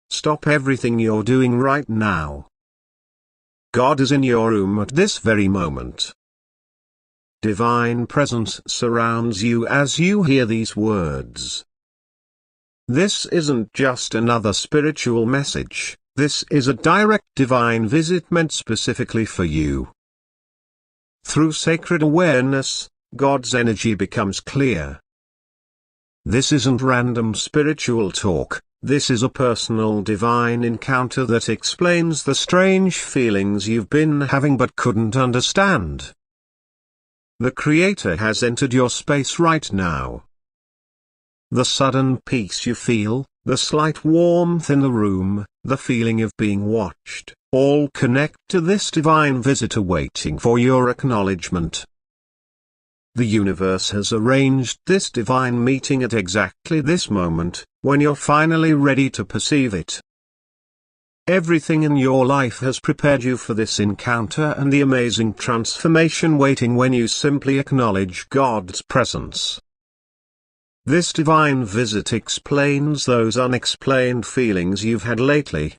stop everything you're doing right now. God is in your room at this very moment. Divine presence surrounds you as you hear these words. This isn't just another spiritual message, this is a direct divine visit meant specifically for you. Through sacred awareness, God's energy becomes clear. This isn't random spiritual talk, this is a personal divine encounter that explains the strange feelings you've been having but couldn't understand. The Creator has entered your space right now. The sudden peace you feel, the slight warmth in the room, the feeling of being watched, all connect to this divine visitor waiting for your acknowledgement. The universe has arranged this divine meeting at exactly this moment, when you're finally ready to perceive it. Everything in your life has prepared you for this encounter and the amazing transformation waiting when you simply acknowledge God's presence. This divine visit explains those unexplained feelings you've had lately.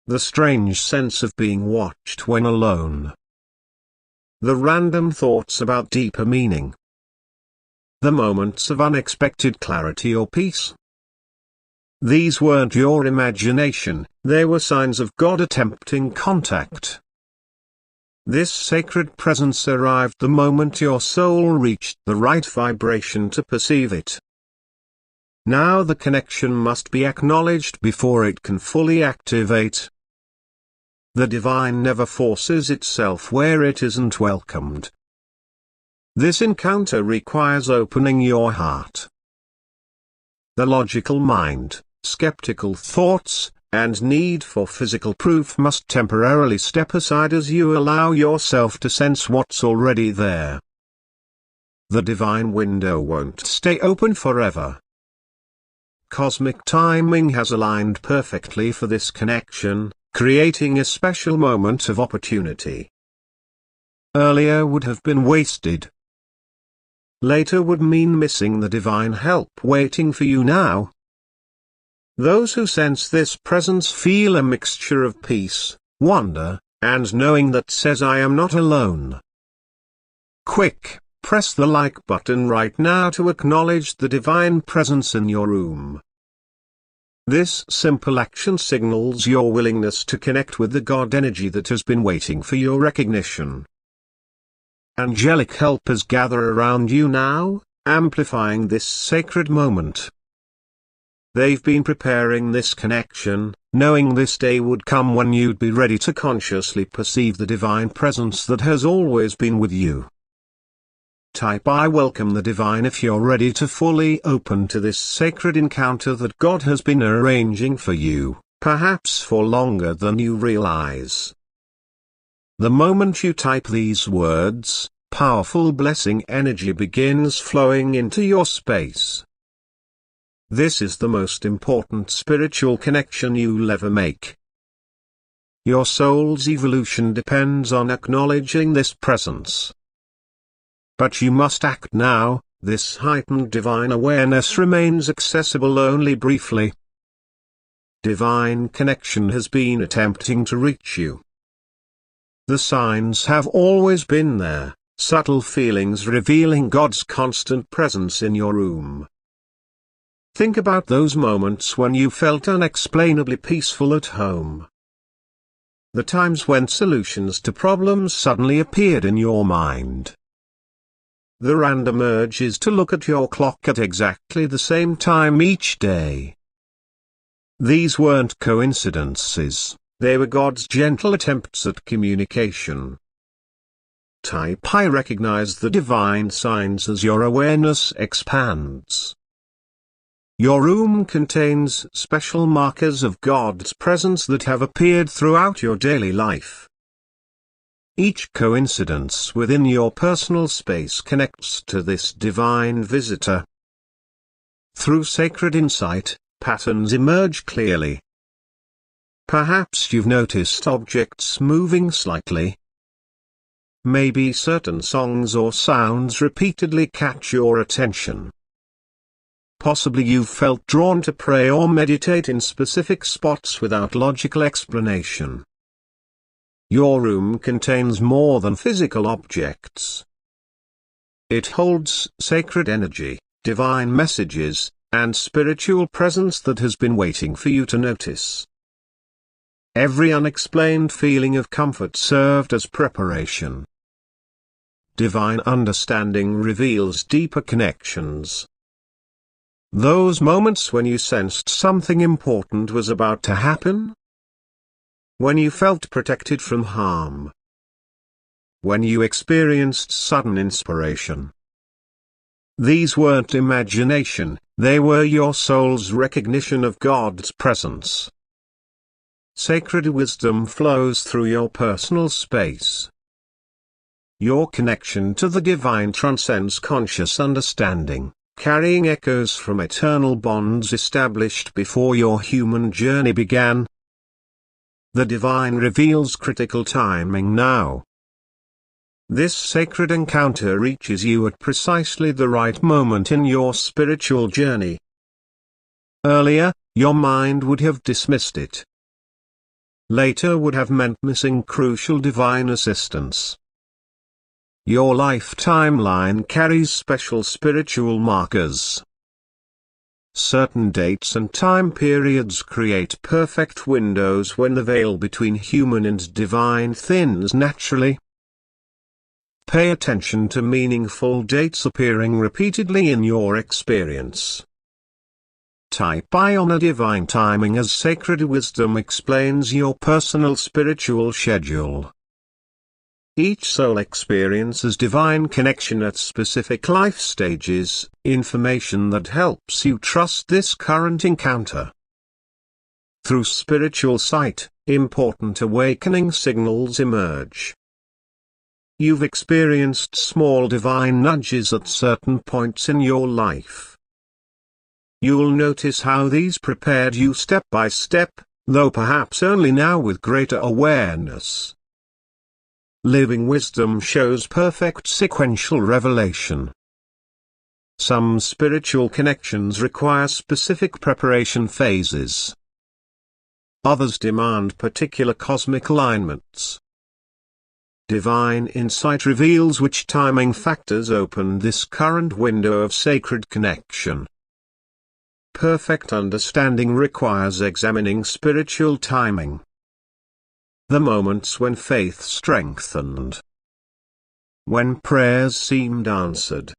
The strange sense of being watched when alone. The random thoughts about deeper meaning. The moments of unexpected clarity or peace. These weren't your imagination, they were signs of God attempting contact. This sacred presence arrived the moment your soul reached the right vibration to perceive it. Now the connection must be acknowledged before it can fully activate. The divine never forces itself where it isn't welcomed. This encounter requires opening your heart. The logical mind, skeptical thoughts, and need for physical proof must temporarily step aside as you allow yourself to sense what's already there. The divine window won't stay open forever. Cosmic timing has aligned perfectly for this connection, creating a special moment of opportunity. Earlier would have been wasted. Later would mean missing the divine help waiting for you now. Those who sense this presence feel a mixture of peace, wonder, and knowing that says I am not alone. Quick, press the like button right now to acknowledge the divine presence in your room. This simple action signals your willingness to connect with the God energy that has been waiting for your recognition. Angelic helpers gather around you now, amplifying this sacred moment. They've been preparing this connection, knowing this day would come when you'd be ready to consciously perceive the divine presence that has always been with you. Type I welcome the divine if you're ready to fully open to this sacred encounter that God has been arranging for you, perhaps for longer than you realize. The moment you type these words, powerful blessing energy begins flowing into your space. This is the most important spiritual connection you'll ever make. Your soul's evolution depends on acknowledging this presence. But you must act now, this heightened divine awareness remains accessible only briefly. Divine connection has been attempting to reach you. The signs have always been there, subtle feelings revealing God's constant presence in your room. Think about those moments when you felt unexplainably peaceful at home. The times when solutions to problems suddenly appeared in your mind. The random urges to look at your clock at exactly the same time each day. These weren't coincidences, they were God's gentle attempts at communication. Type I recognize the divine signs as your awareness expands. Your room contains special markers of God's presence that have appeared throughout your daily life. Each coincidence within your personal space connects to this divine visitor. Through sacred insight, patterns emerge clearly. Perhaps you've noticed objects moving slightly. Maybe certain songs or sounds repeatedly catch your attention. Possibly you've felt drawn to pray or meditate in specific spots without logical explanation. Your room contains more than physical objects. It holds sacred energy, divine messages, and spiritual presence that has been waiting for you to notice. Every unexplained feeling of comfort served as preparation. Divine understanding reveals deeper connections. Those moments when you sensed something important was about to happen? When you felt protected from harm? When you experienced sudden inspiration? These weren't imagination, they were your soul's recognition of God's presence. Sacred wisdom flows through your personal space. Your connection to the divine transcends conscious understanding, carrying echoes from eternal bonds established before your human journey began. The divine reveals critical timing now. This sacred encounter reaches you at precisely the right moment in your spiritual journey. Earlier, your mind would have dismissed it. Later would have meant missing crucial divine assistance. Your life timeline carries special spiritual markers. Certain dates and time periods create perfect windows when the veil between human and divine thins naturally. Pay attention to meaningful dates appearing repeatedly in your experience. Type I honor divine timing as sacred wisdom explains your personal spiritual schedule. Each soul experiences divine connection at specific life stages, information that helps you trust this current encounter. Through spiritual sight, important awakening signals emerge. You've experienced small divine nudges at certain points in your life. You'll notice how these prepared you step by step, though perhaps only now with greater awareness. Living wisdom shows perfect sequential revelation. Some spiritual connections require specific preparation phases. Others demand particular cosmic alignments. Divine insight reveals which timing factors open this current window of sacred connection. Perfect understanding requires examining spiritual timing. The moments when faith strengthened. When prayers seemed answered.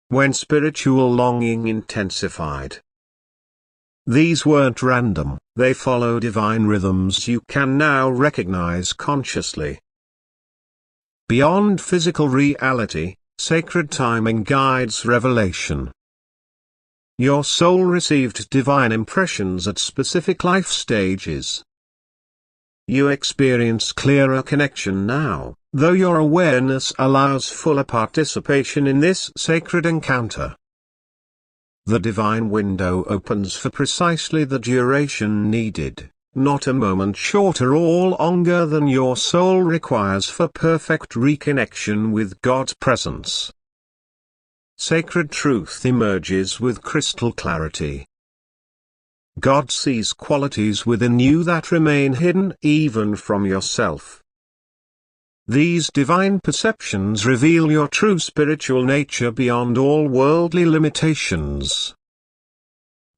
When spiritual longing intensified. These weren't random, they follow divine rhythms you can now recognize consciously. Beyond physical reality, sacred timing guides revelation. Your soul received divine impressions at specific life stages. You experience clearer connection now, though your awareness allows fuller participation in this sacred encounter. The divine window opens for precisely the duration needed, not a moment shorter or longer than your soul requires for perfect reconnection with God's presence. Sacred truth emerges with crystal clarity. God sees qualities within you that remain hidden even from yourself. These divine perceptions reveal your true spiritual nature beyond all worldly limitations.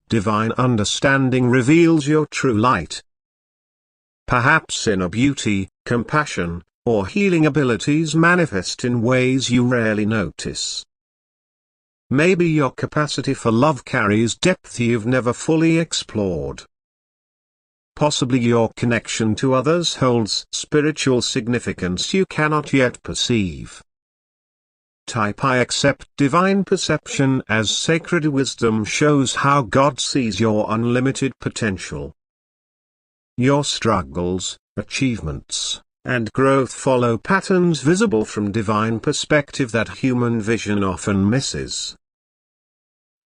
Divine understanding reveals your true light. Perhaps inner beauty, compassion, or healing abilities manifest in ways you rarely notice. Maybe your capacity for love carries depth you've never fully explored. Possibly your connection to others holds spiritual significance you cannot yet perceive. Type I accept divine perception as sacred wisdom shows how God sees your unlimited potential. Your struggles, achievements, and growth follow patterns visible from divine perspective that human vision often misses.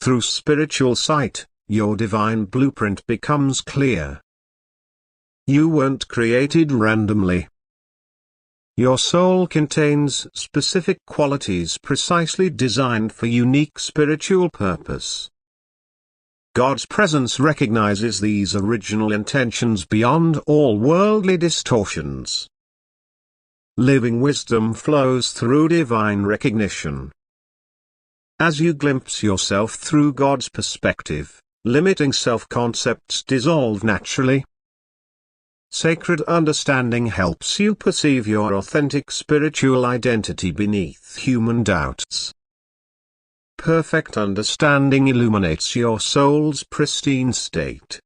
Through spiritual sight, your divine blueprint becomes clear. You weren't created randomly. Your soul contains specific qualities precisely designed for unique spiritual purpose. God's presence recognizes these original intentions beyond all worldly distortions. Living wisdom flows through divine recognition. As you glimpse yourself through God's perspective, limiting self-concepts dissolve naturally. Sacred understanding helps you perceive your authentic spiritual identity beneath human doubts. Perfect understanding illuminates your soul's pristine state.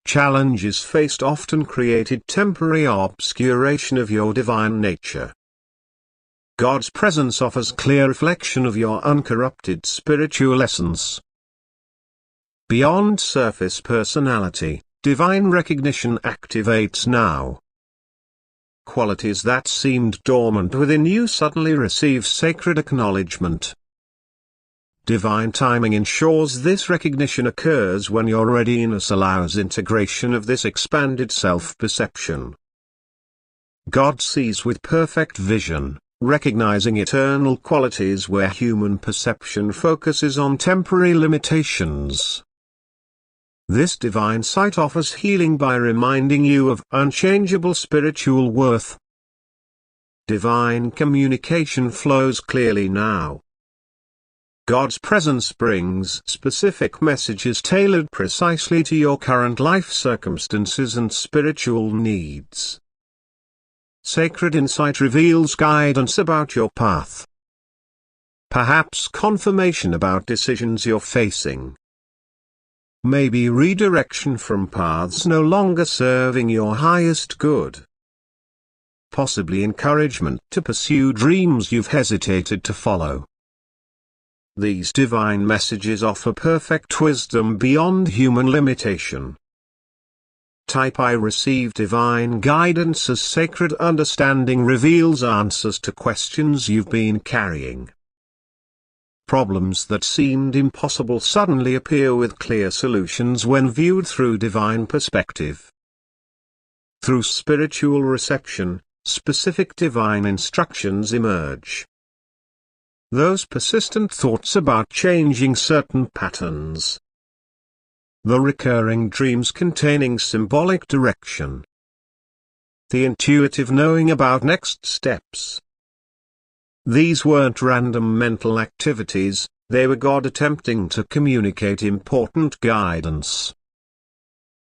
Challenges faced often created temporary obscuration of your divine nature. God's presence offers clear reflection of your uncorrupted spiritual essence. Beyond surface personality, divine recognition activates now. Qualities that seemed dormant within you suddenly receive sacred acknowledgement. Divine timing ensures this recognition occurs when your readiness allows integration of this expanded self-perception. God sees with perfect vision, recognizing eternal qualities where human perception focuses on temporary limitations. This divine sight offers healing by reminding you of unchangeable spiritual worth. Divine communication flows clearly now. God's presence brings specific messages tailored precisely to your current life circumstances and spiritual needs. Sacred insight reveals guidance about your path. Perhaps confirmation about decisions you're facing. Maybe redirection from paths no longer serving your highest good. Possibly encouragement to pursue dreams you've hesitated to follow. These divine messages offer perfect wisdom beyond human limitation. Type I receive divine guidance as sacred understanding reveals answers to questions you've been carrying. Problems that seemed impossible suddenly appear with clear solutions when viewed through divine perspective. Through spiritual reception, specific divine instructions emerge. Those persistent thoughts about changing certain patterns. The recurring dreams containing symbolic direction. The intuitive knowing about next steps. These weren't random mental activities, they were God attempting to communicate important guidance.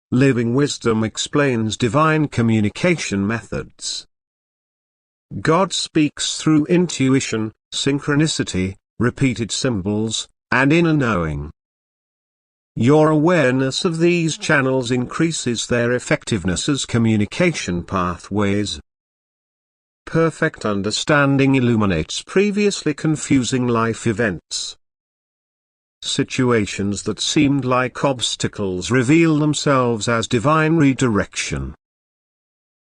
Living wisdom explains divine communication methods. God speaks through intuition, synchronicity, repeated symbols, and inner knowing. Your awareness of these channels increases their effectiveness as communication pathways. Perfect understanding illuminates previously confusing life events. Situations that seemed like obstacles reveal themselves as divine redirection.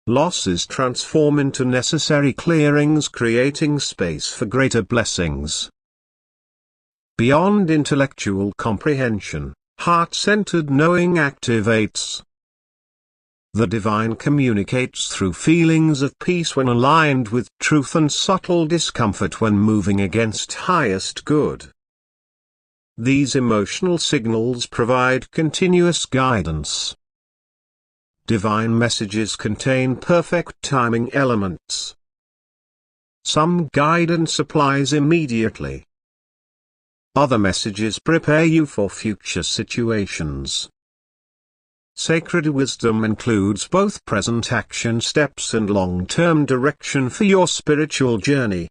Losses transform into necessary clearings, creating space for greater blessings. Beyond intellectual comprehension, heart-centered knowing activates. The divine communicates through feelings of peace when aligned with truth and subtle discomfort when moving against highest good. These emotional signals provide continuous guidance. Divine messages contain perfect timing elements. Some guidance applies immediately. Other messages prepare you for future situations. Sacred wisdom includes both present action steps and long-term direction for your spiritual journey.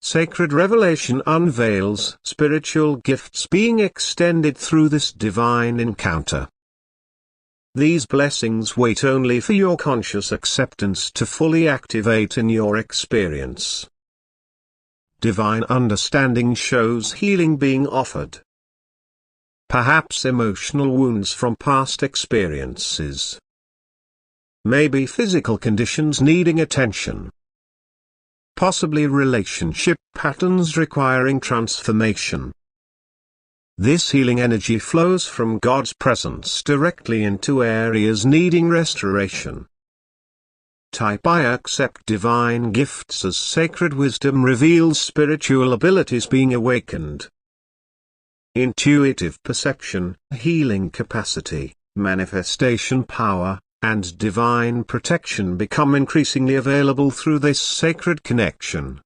Sacred revelation unveils spiritual gifts being extended through this divine encounter. These blessings wait only for your conscious acceptance to fully activate in your experience. Divine understanding shows healing being offered. Perhaps emotional wounds from past experiences. Maybe physical conditions needing attention. Possibly relationship patterns requiring transformation. This healing energy flows from God's presence directly into areas needing restoration. Type I accept divine gifts as sacred wisdom reveals spiritual abilities being awakened. intuitive perception, healing capacity, manifestation power, and divine protection become increasingly available through this sacred connection.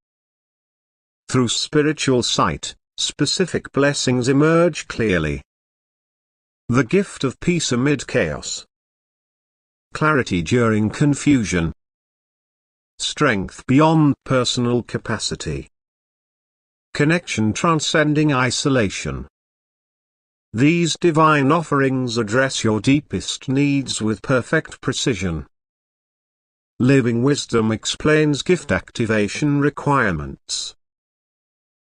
Through spiritual sight, specific blessings emerge clearly. The gift of peace amid chaos. Clarity during confusion. Strength beyond personal capacity. Connection transcending isolation. These divine offerings address your deepest needs with perfect precision. Living Wisdom explains gift activation requirements.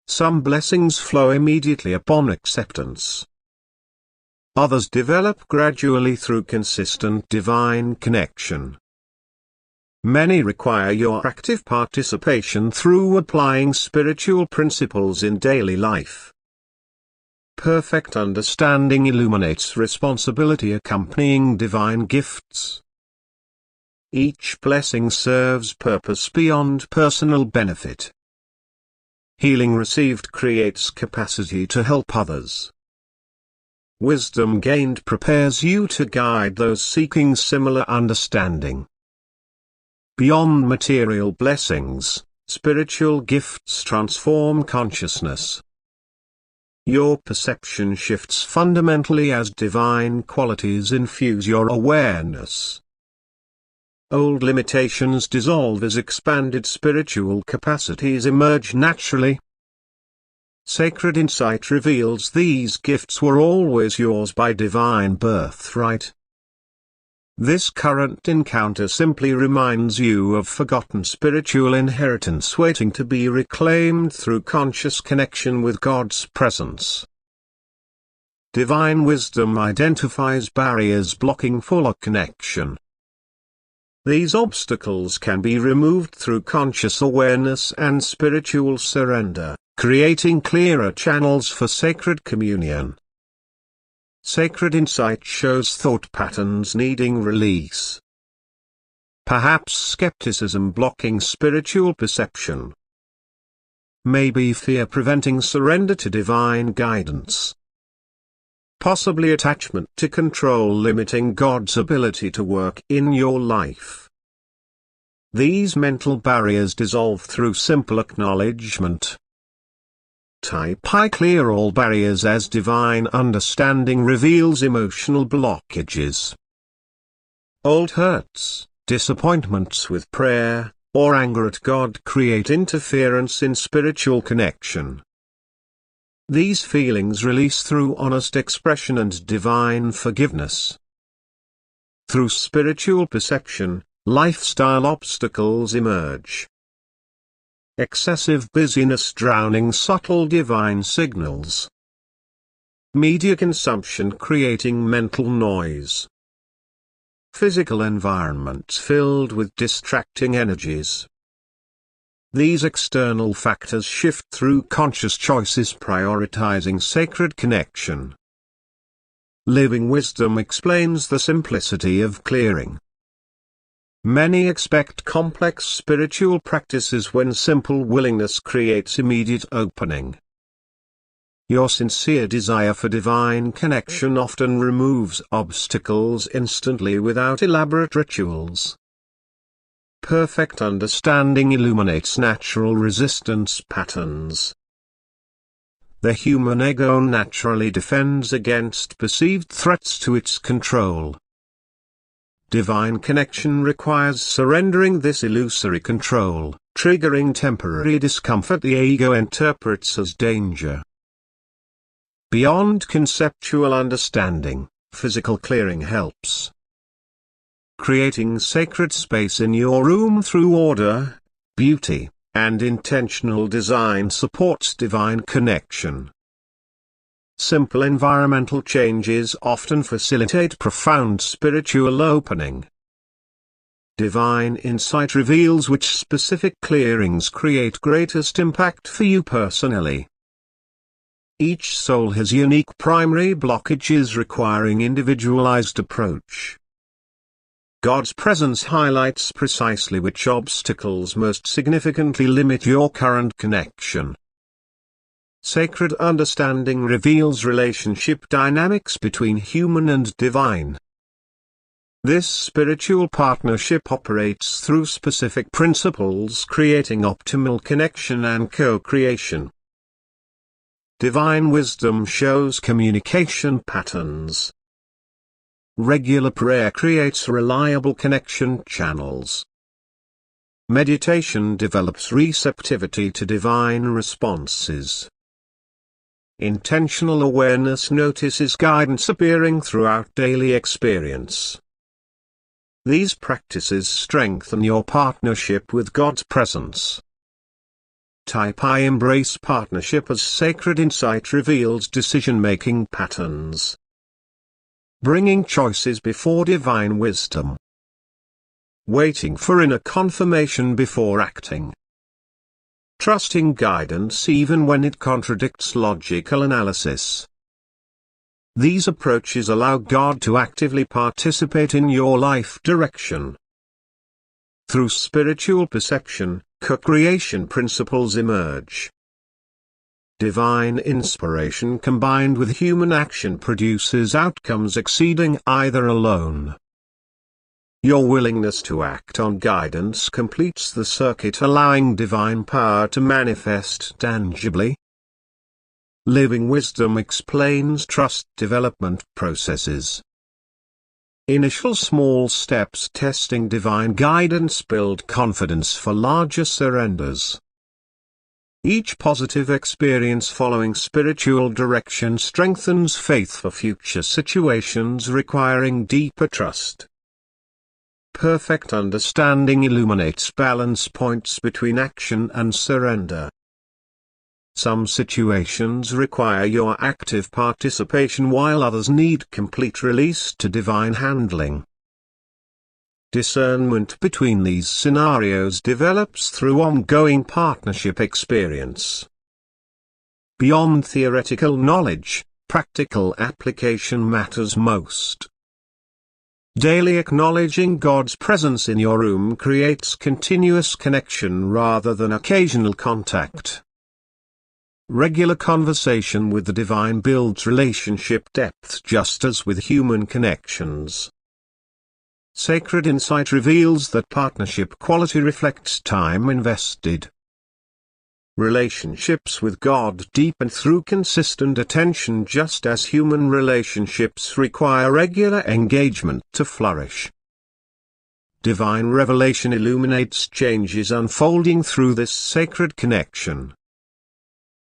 Some blessings flow immediately upon acceptance. Others develop gradually through consistent divine connection. Many require your active participation through applying spiritual principles in daily life. Perfect understanding illuminates responsibility accompanying divine gifts. Each blessing serves purpose beyond personal benefit. Healing received creates capacity to help others. Wisdom gained prepares you to guide those seeking similar understanding. Beyond material blessings, spiritual gifts transform consciousness. Your perception shifts fundamentally as divine qualities infuse your awareness. Old limitations dissolve as expanded spiritual capacities emerge naturally. Sacred insight reveals these gifts were always yours by divine birthright. This current encounter simply reminds you of forgotten spiritual inheritance waiting to be reclaimed through conscious connection with God's presence. Divine wisdom identifies barriers blocking fuller connection. These obstacles can be removed through conscious awareness and spiritual surrender, creating clearer channels for sacred communion. Sacred insight shows thought patterns needing release. Perhaps skepticism blocking spiritual perception. Maybe fear preventing surrender to divine guidance. Possibly attachment to control limiting God's ability to work in your life. These mental barriers dissolve through simple acknowledgement. Type I clear all barriers as divine understanding reveals emotional blockages. Old hurts, disappointments with prayer, or anger at God create interference in spiritual connection. These feelings release through honest expression and divine forgiveness. Through spiritual perception, lifestyle obstacles emerge. Excessive busyness drowning subtle divine signals. Media consumption creating mental noise. Physical environments filled with distracting energies. These external factors shift through conscious choices prioritizing sacred connection. Living Wisdom explains the simplicity of clearing. Many expect complex spiritual practices when simple willingness creates immediate opening. Your sincere desire for divine connection often removes obstacles instantly without elaborate rituals. Perfect understanding illuminates natural resistance patterns. The human ego naturally defends against perceived threats to its control. Divine connection requires surrendering this illusory control, triggering temporary discomfort the ego interprets as danger. Beyond conceptual understanding, physical clearing helps. Creating sacred space in your room through order, beauty, and intentional design supports divine connection. Simple environmental changes often facilitate profound spiritual opening. Divine insight reveals which specific clearings create greatest impact for you personally. Each soul has unique primary blockages requiring individualized approach. God's presence highlights precisely which obstacles most significantly limit your current connection. Sacred understanding reveals relationship dynamics between human and divine. This spiritual partnership operates through specific principles, creating optimal connection and co-creation. Divine wisdom shows communication patterns. Regular prayer creates reliable connection channels. Meditation develops receptivity to divine responses. Intentional awareness notices guidance appearing throughout daily experience. These practices strengthen your partnership with God's presence. Type I embrace partnership as sacred insight reveals decision-making patterns. Bringing choices before divine wisdom. Waiting for inner confirmation before acting. Trusting guidance even when it contradicts logical analysis. These approaches allow God to actively participate in your life direction. Through spiritual perception, co-creation principles emerge. Divine inspiration combined with human action produces outcomes exceeding either alone. Your willingness to act on guidance completes the circuit, allowing divine power to manifest tangibly. Living wisdom explains trust development processes. Initial small steps testing divine guidance build confidence for larger surrenders. Each positive experience following spiritual direction strengthens faith for future situations requiring deeper trust. Perfect understanding illuminates balance points between action and surrender. Some situations require your active participation while others need complete release to divine handling. Discernment between these scenarios develops through ongoing partnership experience. Beyond theoretical knowledge, practical application matters most. Daily acknowledging God's presence in your room creates continuous connection rather than occasional contact. Regular conversation with the divine builds relationship depth just as with human connections. Sacred insight reveals that partnership quality reflects time invested. Relationships with God deepen through consistent attention just as human relationships require regular engagement to flourish. Divine revelation illuminates changes unfolding through this sacred connection.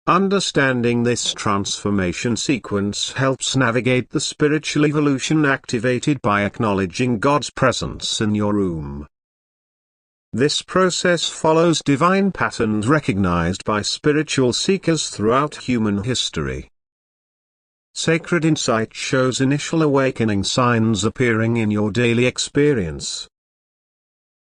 Understanding this transformation sequence helps navigate the spiritual evolution activated by acknowledging God's presence in your room. This process follows divine patterns recognized by spiritual seekers throughout human history. Sacred insight shows initial awakening signs appearing in your daily experience.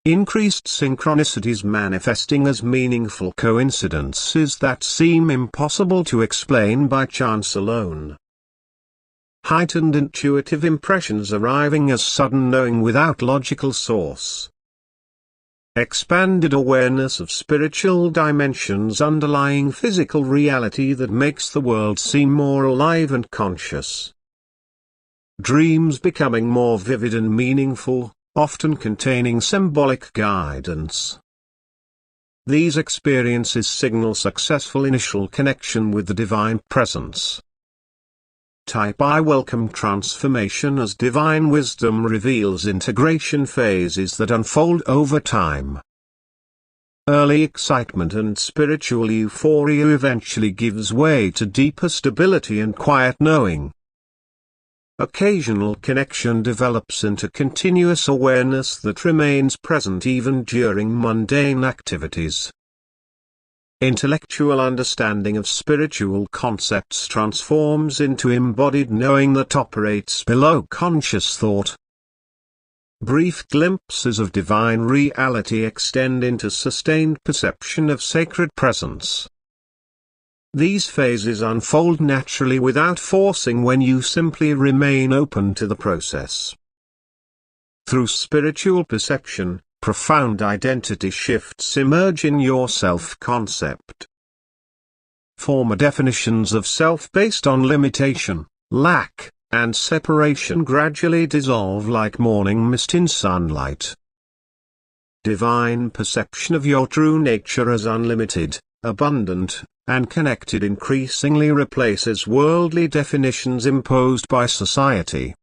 Increased synchronicities manifesting as meaningful coincidences that seem impossible to explain by chance alone. Heightened intuitive impressions arriving as sudden knowing without logical source. Expanded awareness of spiritual dimensions underlying physical reality that makes the world seem more alive and conscious. Dreams becoming more vivid and meaningful, often containing symbolic guidance. These experiences signal successful initial connection with the divine presence. Type I welcome transformation as divine wisdom reveals integration phases that unfold over time. Early excitement and spiritual euphoria eventually gives way to deeper stability and quiet knowing. Occasional connection develops into continuous awareness that remains present even during mundane activities. Intellectual understanding of spiritual concepts transforms into embodied knowing that operates below conscious thought. Brief glimpses of divine reality extend into sustained perception of sacred presence. These phases unfold naturally without forcing when you simply remain open to the process. Through spiritual perception, profound identity shifts emerge in your self-concept. Former definitions of self based on limitation, lack, and separation gradually dissolve like morning mist in sunlight. Divine perception of your true nature as unlimited, abundant, and connected increasingly replaces worldly definitions imposed by society.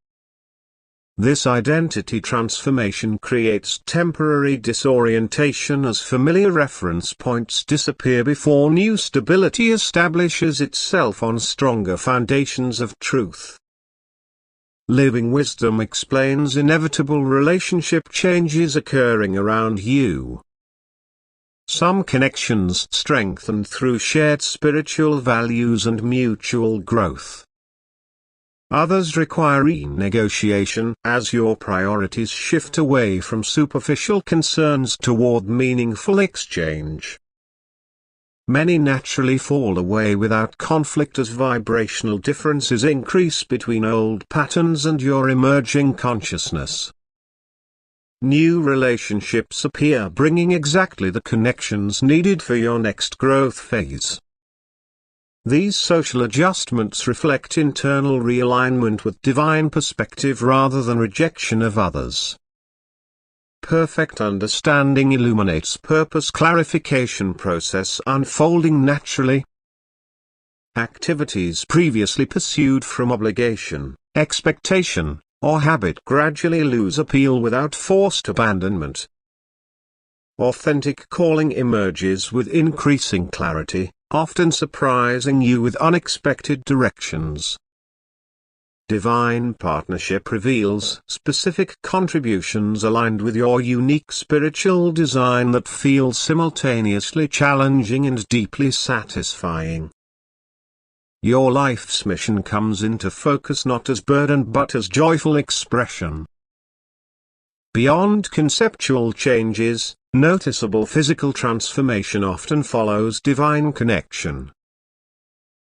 This identity transformation creates temporary disorientation as familiar reference points disappear before new stability establishes itself on stronger foundations of truth. Living wisdom explains inevitable relationship changes occurring around you. Some connections strengthen through shared spiritual values and mutual growth. Others require renegotiation as your priorities shift away from superficial concerns toward meaningful exchange. Many naturally fall away without conflict as vibrational differences increase between old patterns and your emerging consciousness. New relationships appear, bringing exactly the connections needed for your next growth phase. These social adjustments reflect internal realignment with divine perspective rather than rejection of others. Perfect understanding illuminates purpose clarification process unfolding naturally. Activities previously pursued from obligation, expectation, or habit gradually lose appeal without forced abandonment. Authentic calling emerges with increasing clarity, often surprising you with unexpected directions. Divine partnership reveals specific contributions aligned with your unique spiritual design that feel simultaneously challenging and deeply satisfying. Your life's mission comes into focus not as burden but as joyful expression. Beyond conceptual changes, noticeable physical transformation often follows divine connection.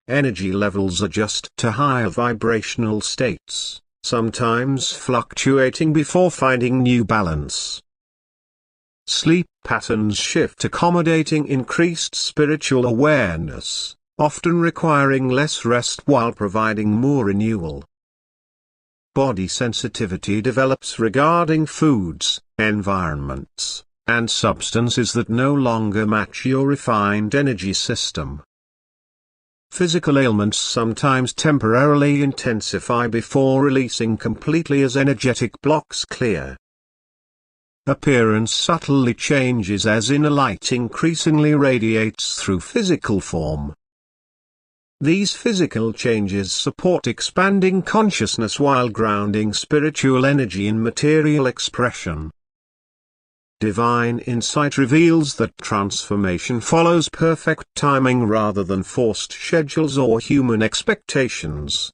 Energy levels adjust to higher vibrational states, sometimes fluctuating before finding new balance. Sleep patterns shift, accommodating increased spiritual awareness, often requiring less rest while providing more renewal. Body sensitivity develops regarding foods, environments, and substances that no longer match your refined energy system. Physical ailments sometimes temporarily intensify before releasing completely as energetic blocks clear. Appearance subtly changes as inner light increasingly radiates through physical form. These physical changes support expanding consciousness while grounding spiritual energy in material expression. Divine insight reveals that transformation follows perfect timing rather than forced schedules or human expectations.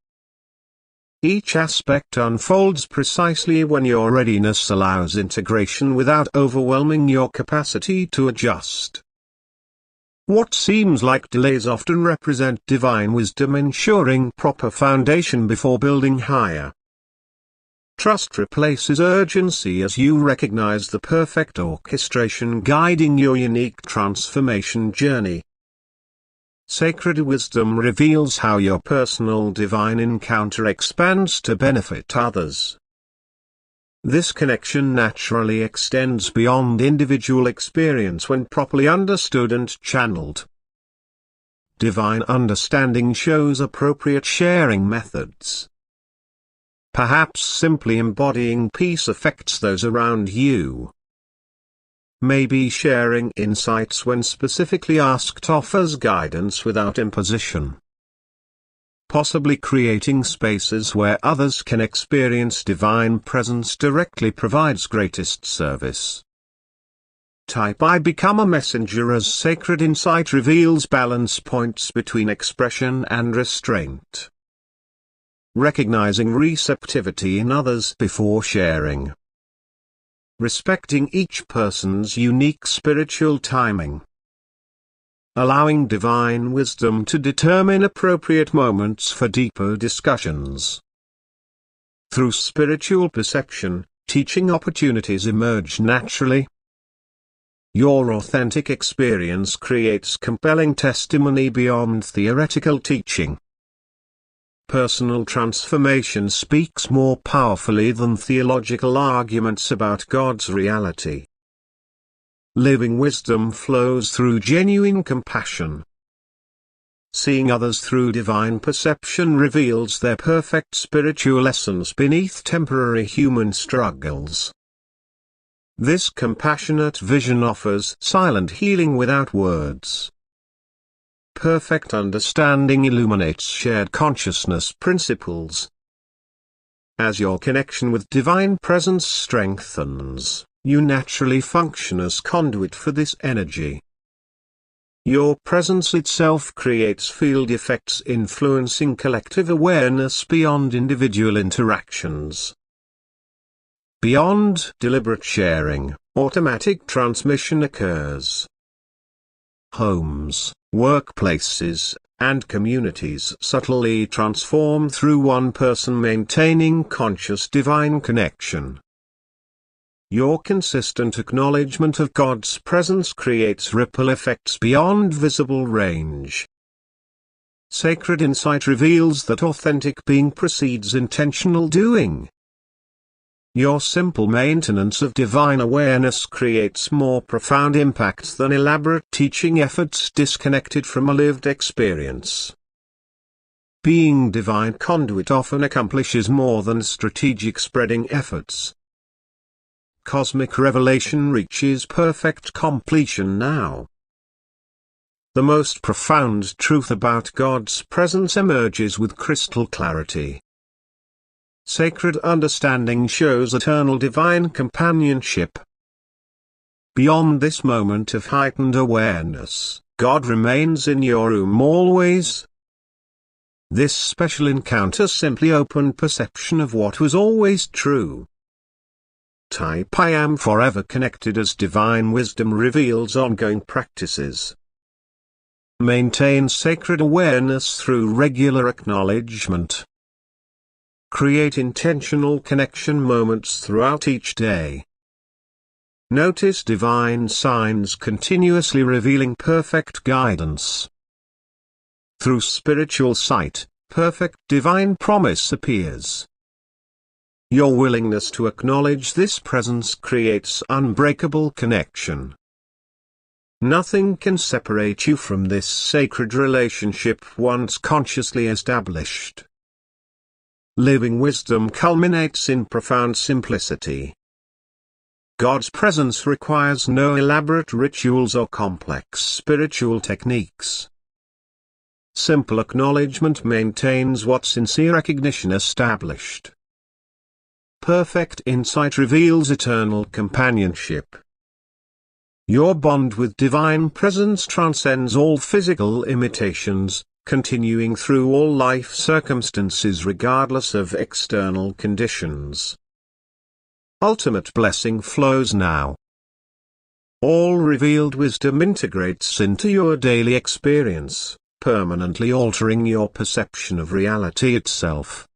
Each aspect unfolds precisely when your readiness allows integration without overwhelming your capacity to adjust. What seems like delays often represent divine wisdom ensuring proper foundation before building higher. Trust replaces urgency as you recognize the perfect orchestration guiding your unique transformation journey. Sacred wisdom reveals how your personal divine encounter expands to benefit others. This connection naturally extends beyond individual experience when properly understood and channeled. Divine understanding shows appropriate sharing methods. Perhaps simply embodying peace affects those around you. Maybe sharing insights when specifically asked offers guidance without imposition. Possibly creating spaces where others can experience divine presence directly provides greatest service. Type I become a messenger as sacred insight reveals balance points between expression and restraint. Recognizing receptivity in others before sharing. Respecting each person's unique spiritual timing. Allowing divine wisdom to determine appropriate moments for deeper discussions. Through spiritual perception, teaching opportunities emerge naturally. Your authentic experience creates compelling testimony beyond theoretical teaching. Personal transformation speaks more powerfully than theological arguments about God's reality. Living wisdom flows through genuine compassion. Seeing others through divine perception reveals their perfect spiritual essence beneath temporary human struggles. This compassionate vision offers silent healing without words. Perfect understanding illuminates shared consciousness principles. As your connection with divine presence strengthens, you naturally function as conduit for this energy. Your presence itself creates field effects influencing collective awareness beyond individual interactions. Beyond deliberate sharing, automatic transmission occurs. Homes, workplaces, and communities subtly transform through one person maintaining conscious divine connection. Your consistent acknowledgement of God's presence creates ripple effects beyond visible range. Sacred insight reveals that authentic being precedes intentional doing. Your simple maintenance of divine awareness creates more profound impact than elaborate teaching efforts disconnected from a lived experience. Being divine conduit often accomplishes more than strategic spreading efforts. Cosmic revelation reaches perfect completion now. The most profound truth about God's presence emerges with crystal clarity. Sacred understanding shows eternal divine companionship. Beyond this moment of heightened awareness, God remains in your room always. This special encounter simply opened perception of what was always true. Type I am forever connected as divine wisdom reveals ongoing practices. Maintain sacred awareness through regular acknowledgement. Create intentional connection moments throughout each day. Notice divine signs continuously revealing perfect guidance. Through spiritual sight, perfect divine promise appears. Your willingness to acknowledge this presence creates unbreakable connection. Nothing can separate you from this sacred relationship once consciously established. Living wisdom culminates in profound simplicity. God's presence requires no elaborate rituals or complex spiritual techniques. Simple acknowledgement maintains what sincere recognition established. Perfect insight reveals eternal companionship. Your bond with divine presence transcends all physical imitations, continuing through all life circumstances regardless of external conditions. Ultimate blessing flows now. All revealed wisdom integrates into your daily experience, permanently altering your perception of reality itself.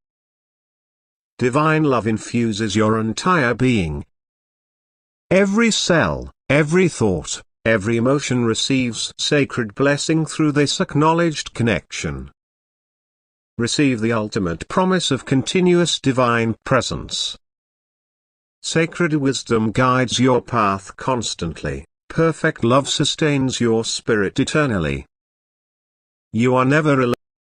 Divine love infuses your entire being. Every cell, every thought, every emotion receives sacred blessing through this acknowledged connection. Receive the ultimate promise of continuous divine presence. Sacred wisdom guides your path constantly, perfect love sustains your spirit eternally. You are never alone.